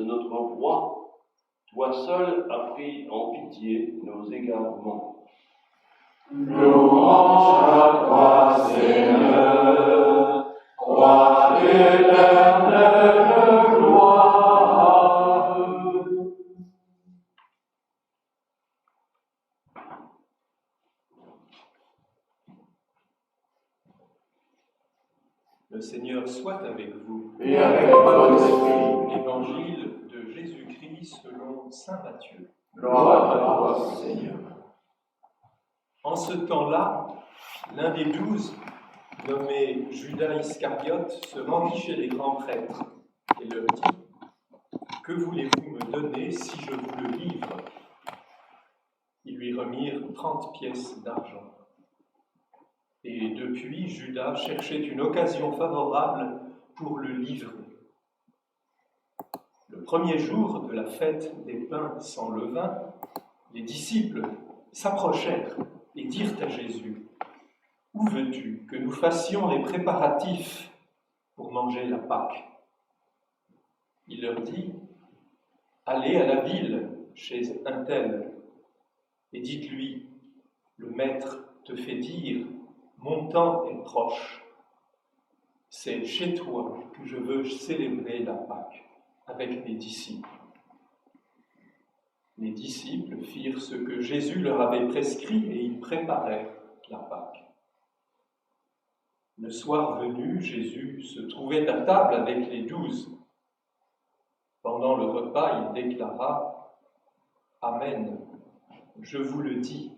notre roi, toi seul as pris en pitié nos égarements. Louange à toi, Seigneur, roi d'éternelle gloire. Le Seigneur soit avec vous. Et avec votre esprit. Évangile de Jésus-Christ selon saint Matthieu. Gloire à toi, Seigneur. En ce temps-là, l'un des 12, nommé Judas Iscariote, se rendit chez les grands prêtres et leur dit : « Que voulez-vous me donner si je vous le livre ?» Ils lui remirent 30 pièces d'argent. Et depuis, Judas cherchait une occasion favorable pour le livrer. Le premier jour de la fête des pains sans levain, les disciples s'approchèrent et dirent à Jésus : « Où veux-tu que nous fassions les préparatifs pour manger la Pâque ?» Il leur dit : « Allez à la ville chez un tel et dites-lui : le Maître te fait dire : mon temps est proche. C'est chez toi que je veux célébrer la Pâque avec mes disciples. » Les disciples firent ce que Jésus leur avait prescrit et ils préparèrent la Pâque. Le soir venu, Jésus se trouvait à table avec les 12. Pendant le repas, il déclara : « Amen, je vous le dis,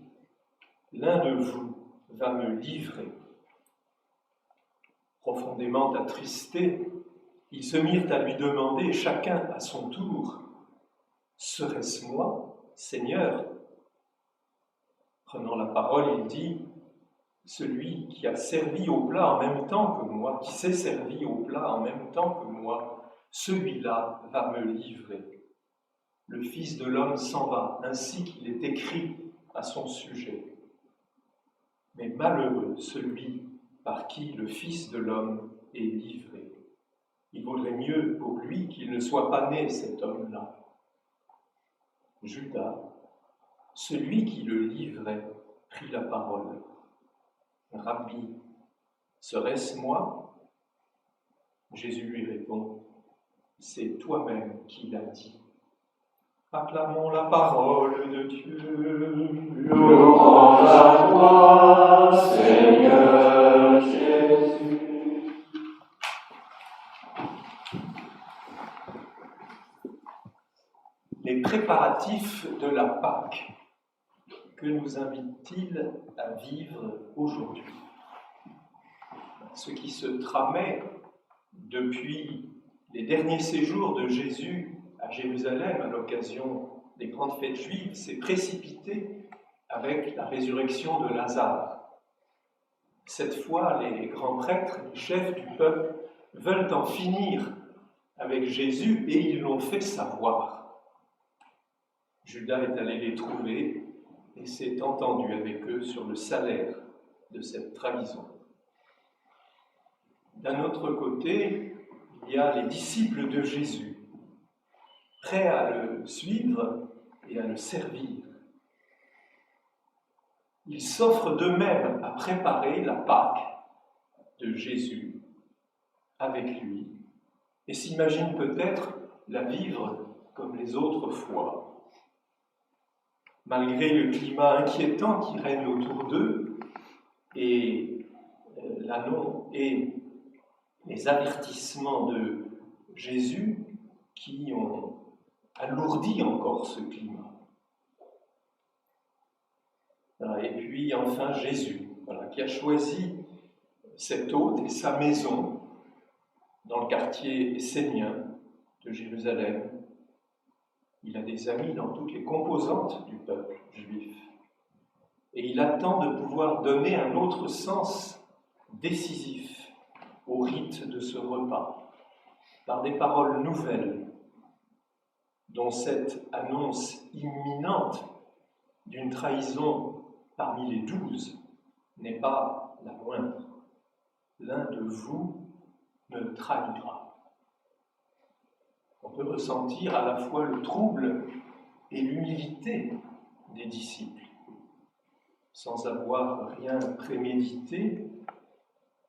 l'un de vous va me livrer. » Profondément attristés, ils se mirent à lui demander, chacun à son tour : « Serait-ce moi, Seigneur ?» Prenant la parole, il dit : « Celui qui a servi au plat en même temps que moi, qui s'est servi au plat en même temps que moi, celui-là va me livrer. Le Fils de l'homme s'en va, ainsi qu'il est écrit à son sujet. Mais malheureux celui par qui le Fils de l'homme est livré. Il vaudrait mieux pour lui qu'il ne soit pas né, cet homme-là. » Judas, celui qui le livrait, prit la parole. « Rabbi, serait-ce moi ?» Jésus lui répond : « C'est toi-même qui l'as dit. » Acclamons la parole de Dieu. Louange à toi, Seigneur Jésus. Les préparatifs de la Pâque, que nous invite-t-il à vivre aujourd'hui ? Ce qui se tramait depuis les derniers séjours de Jésus à Jérusalem à l'occasion des grandes fêtes juives s'est précipité avec la résurrection de Lazare. Cette fois, les grands prêtres, les chefs du peuple, veulent en finir avec Jésus et ils l'ont fait savoir. Judas est allé les trouver et s'est entendu avec eux sur le salaire de cette trahison. D'un autre côté, il y a les disciples de Jésus, prêts à le suivre et à le servir. Ils s'offrent d'eux-mêmes à préparer la Pâque de Jésus avec lui et s'imaginent peut-être la vivre comme les autres fois. Malgré le climat inquiétant qui règne autour d'eux et les avertissements de Jésus qui ont alourdi encore ce climat. Et puis enfin Jésus, qui a choisi cet hôte et sa maison dans le quartier essénien de Jérusalem. Il a des amis dans toutes les composantes du peuple juif. Et il attend de pouvoir donner un autre sens décisif au rite de ce repas, par des paroles nouvelles, dont cette annonce imminente d'une trahison parmi les 12 n'est pas la moindre. L'un de vous me trahira. On peut ressentir à la fois le trouble et l'humilité des disciples. Sans avoir rien prémédité,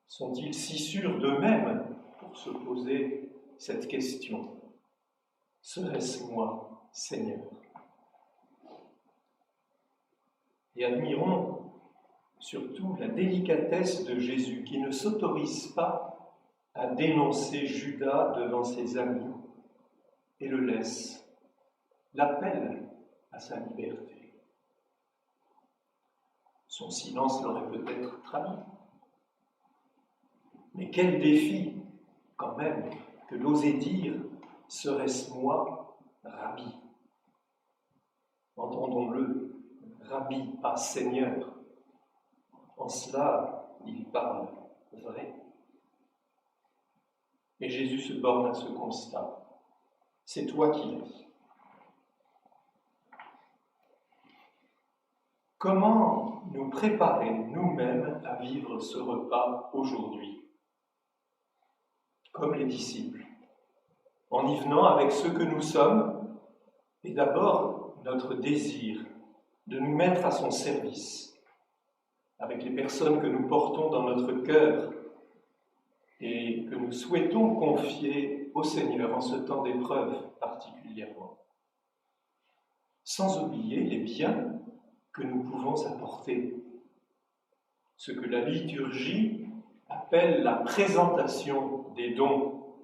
sont-ils si sûrs d'eux-mêmes pour se poser cette question? Serait-ce moi, Seigneur? Et admirons surtout la délicatesse de Jésus qui ne s'autorise pas à dénoncer Judas devant ses amis et le laisse, l'appelle à sa liberté. Son silence l'aurait peut-être trahi. Mais quel défi, quand même, que d'oser dire « Serait-ce moi, Rabbi ?» Entendons-le, Rabbi, pas Seigneur. En cela, il parle vrai. Et Jésus se borne à ce constat. C'est toi qui l'as dit. Comment nous préparer nous-mêmes à vivre ce repas aujourd'hui? Comme les disciples, en y venant avec ce que nous sommes, et d'abord notre désir de nous mettre à son service, avec les personnes que nous portons dans notre cœur et que nous souhaitons confier au Seigneur en ce temps d'épreuve particulièrement, sans oublier les biens que nous pouvons apporter, ce que la liturgie appelle la présentation des dons,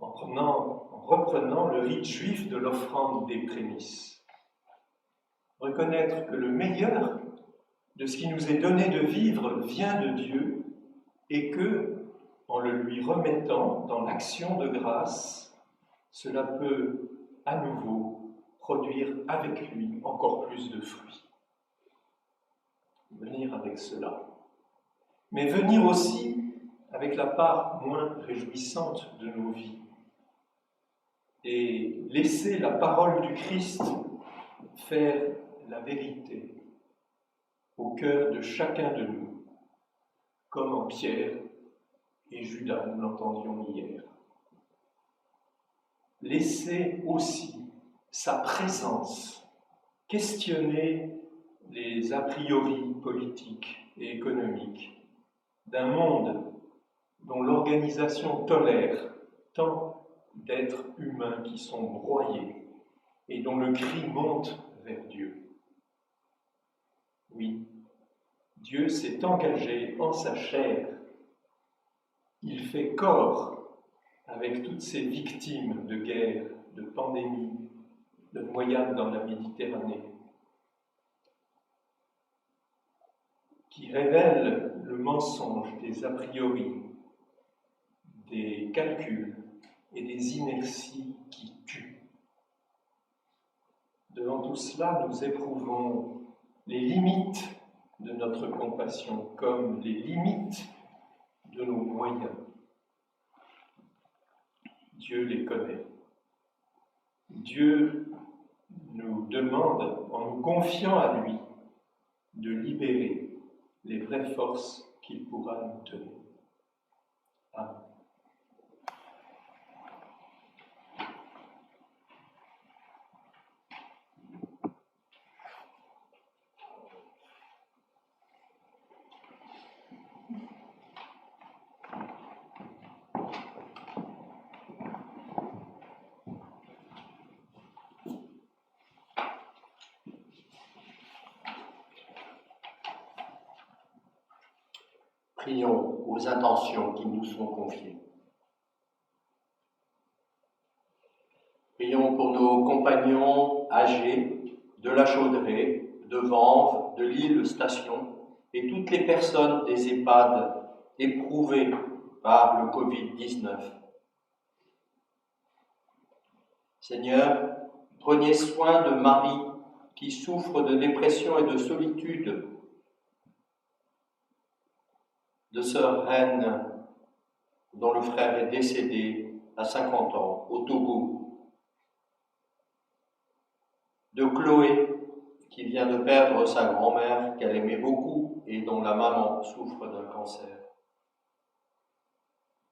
en reprenant le rite juif de l'offrande des prémices. Reconnaître que le meilleur de ce qui nous est donné de vivre vient de Dieu et que, en le lui remettant dans l'action de grâce, cela peut à nouveau produire avec lui encore plus de fruits. Venir avec cela. Mais venir aussi avec la part moins réjouissante de nos vies et laisser la parole du Christ faire la vérité au cœur de chacun de nous, comme en Pierre et Judas, nous l'entendions hier. Laisser aussi sa présence questionner les a priori politiques et économiques d'un monde dont l'organisation tolère tant d'êtres humains qui sont broyés et dont le cri monte vers Dieu. Oui, Dieu s'est engagé en sa chair. Il fait corps avec toutes ces victimes de guerre, de pandémie, de noyades dans la Méditerranée, qui révèlent le mensonge des a priori, des calculs et des inerties qui tuent. Devant tout cela, nous éprouvons les limites de notre compassion comme les limites de nos moyens. Dieu les connaît. Dieu nous demande, en nous confiant à lui, de libérer les vraies forces qu'il pourra nous donner. Amen. Prions aux intentions qui nous sont confiées. Prions pour nos compagnons âgés de la Chaudrée, de Vanves, de l'île Station et toutes les personnes des EHPAD éprouvées par le Covid-19. Seigneur, prenez soin de Marie qui souffre de dépression et de solitude, de sœur Reine, dont le frère est décédé à 50 ans au Togo, de Chloé, qui vient de perdre sa grand-mère qu'elle aimait beaucoup et dont la maman souffre d'un cancer,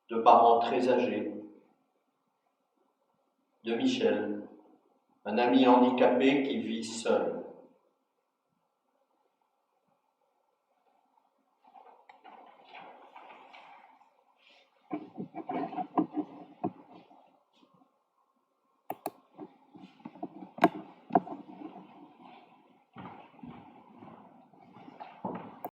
de parents très âgés, de Michel, un ami handicapé qui vit seul.